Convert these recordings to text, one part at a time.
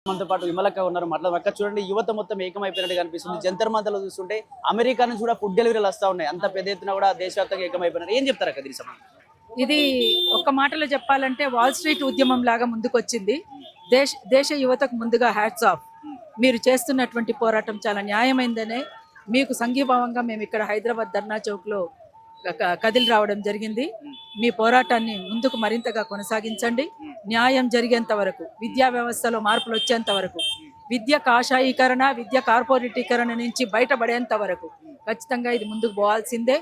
మనతో పాటు విమలక్క ఉన్నారు మాట్లాడక. చూడండి, యువత మొత్తం ఏకమైపోయినట్టు కనిపిస్తుంది. జంతర్ మంతర్లో చూస్తుంటే అమెరికా నుంచి కూడా ఫుడ్ డెలివరీలు వస్తూ ఉన్నాయి. అంత పెద్ద ఎత్తున కూడా దేశవ్యాప్తంగా ఏకమైపోయినారు. ఏం చెప్తారు అక్క దీని సంబంధం? ఇది ఒక్క మాటలో చెప్పాలంటే వాల్ స్ట్రీట్ ఉద్యమం లాగా ముందుకొచ్చింది. దేశ యువతకు ముందుగా హ్యాట్స్ ఆఫ్. మీరు చేస్తున్నటువంటి పోరాటం చాలా న్యాయమైందనే మీకు సంఘీభావంగా మేము ఇక్కడ హైదరాబాద్ ధర్నా చౌక్లో కదిలి రావడం జరిగింది. మీ పోరాటాన్ని ముందుకు మరింతగా కొనసాగించండి. న్యాయం జరిగేంత వరకు, విద్యా వ్యవస్థలో మార్పులు వచ్చేంత వరకు, విద్య కాషాయీకరణ, విద్య కార్పొరేటీకరణ నుంచి బయటపడేంత వరకు ఖచ్చితంగా ఇది ముందుకు పోవాల్సిందే.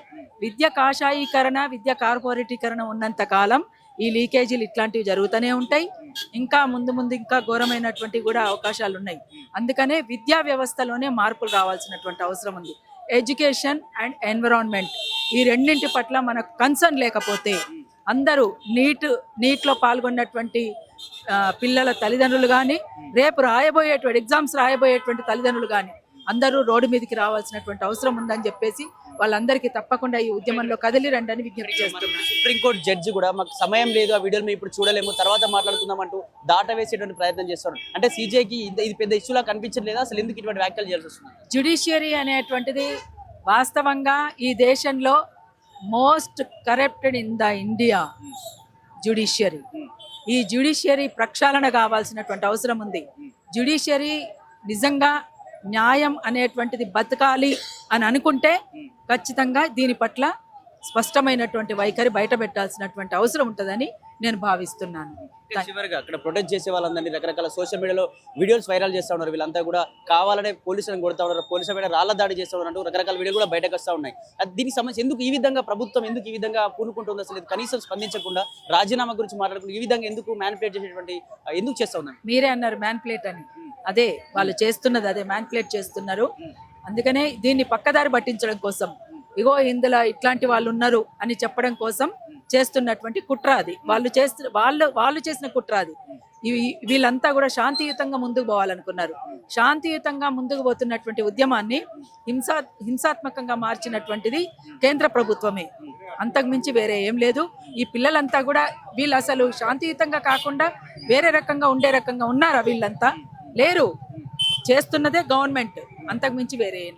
విద్య కాషాయీకరణ, విద్య కార్పొరేటీకరణ ఉన్నంత కాలం ఈ లీకేజీలు ఇట్లాంటివి జరుగుతూనే ఉంటాయి. ఇంకా ముందు ఇంకా ఘోరమైనటువంటి కూడా అవకాశాలు ఉన్నాయి. అందుకనే విద్యా వ్యవస్థలోనే మార్పులు రావాల్సినటువంటి అవసరం ఉంది. ఎడ్యుకేషన్ అండ్ ఎన్విరాన్మెంట్ ఈ రెండింటి పట్ల మనకు కన్సర్న్ లేకపోతే అందరూ నీట్లో పాల్గొన్నటువంటి పిల్లల తల్లిదండ్రులు కానీ, రేపు రాయబోయేటువంటి ఎగ్జామ్స్ రాయబోయేటువంటి తల్లిదండ్రులు కానీ అందరూ రోడ్డు మీదకి రావాల్సినటువంటి అవసరం ఉందని చెప్పేసి వాళ్ళందరికీ తప్పకుండా ఈ ఉద్యమంలో కదిలి రండి అని విజ్ఞప్తి చేస్తున్నారు. సుప్రీంకోర్టు జడ్జి కూడా మాకు సమయం లేదు, ఆ వీడియోలు మేము ఇప్పుడు చూడలేము, తర్వాత మాట్లాడుకుందాం అంటూ దాటవేసేటువంటి ప్రయత్నం చేస్తారు. అంటే సీజేకి ఇది పెద్ద ఇష్యూలా కనిపించట్లేదా? అసలు ఎందుకు ఇటువంటి వ్యాఖ్యలు చేయాల్సి వస్తుంది? జ్యుడిషియరీ అనేటువంటిది వాస్తవంగా ఈ దేశంలో most corrupted in the India judiciary. ఈ జ్యుడిషియరీ ప్రక్షాళన కావాల్సినటువంటి అవసరం ఉంది. జ్యుడిషియరీ నిజంగా న్యాయం అనేటువంటిది బతకాలి అని అనుకుంటే ఖచ్చితంగా దీని పట్ల స్పష్టమైనటువంటి వైఖరి బయట పెట్టాల్సినటువంటి అవసరం ఉంటుందని నేను భావిస్తున్నాను. చివరిగా అక్కడ ప్రొటెక్ట్ చేసే వాళ్ళందరినీ రకరకాల సోషల్ మీడియాలో వీడియోస్ వైరల్ చేస్తూ ఉన్నారు. వీళ్ళంతా కూడా కావాలనే పోలీసులను కొడతా ఉన్నారు, పోలీసుల మీద రాళ్ల దాడి చేస్తూ ఉన్నారు, రకరకాల వీడియోలు కూడా బయటకు వస్తూ ఉన్నాయి. దీనికి సంబంధించి ఎందుకు ఈ విధంగా ప్రభుత్వం ఎందుకు ఈ విధంగా పూనుకుంటుంది? అసలు కనీసం స్పందించకుండా రాజీనామా గురించి మాట్లాడుకుంటూ ఈ విధంగా ఎందుకు మ్యానిపులేట్ చేసేటువంటి ఎందుకు చేస్తూ ఉన్నారు? మీరే అన్నారు మ్యానిపులేట్ అని. అదే వాళ్ళు చేస్తున్నది, అదే మ్యానిపులేట్ చేస్తున్నారు. అందుకనే దీన్ని పక్కదారి పట్టించడం కోసం, ఇగో ఇందులో ఇట్లాంటి వాళ్ళు ఉన్నారు అని చెప్పడం కోసం చేస్తున్నటువంటి కుట్ర అది. వాళ్ళు చేసిన కుట్ర అది. వీళ్ళంతా కూడా శాంతియుతంగా ముందుకు పోవాలనుకున్నారు. శాంతియుతంగా ముందుకు పోతున్నటువంటి ఉద్యమాన్ని హింసాత్మకంగా మార్చినటువంటిది కేంద్ర ప్రభుత్వమే, అంతకుమించి వేరే ఏం లేదు. ఈ పిల్లలంతా కూడా వీళ్ళు అసలు శాంతియుతంగా కాకుండా వేరే రకంగా ఉండే రకంగా ఉన్నారా? వీళ్ళంతా లేరు. చేస్తున్నదే గవర్నమెంట్, అంతకుమించి వేరే